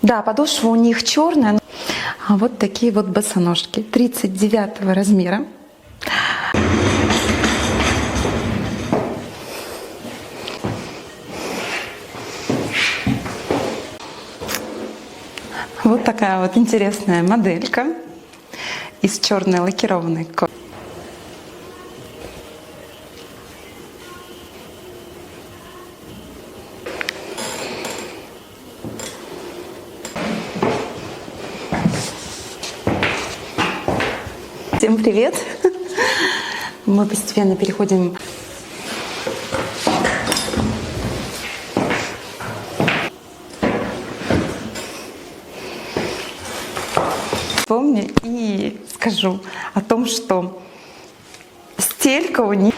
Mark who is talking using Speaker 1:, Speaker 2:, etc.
Speaker 1: Да, подошва у них черная. А вот такие вот босоножки 39 размера. Вот такая вот интересная моделька из черной лакированной кожи. Всем привет! Мы постепенно переходим вспомню и скажу о том, что стелька у них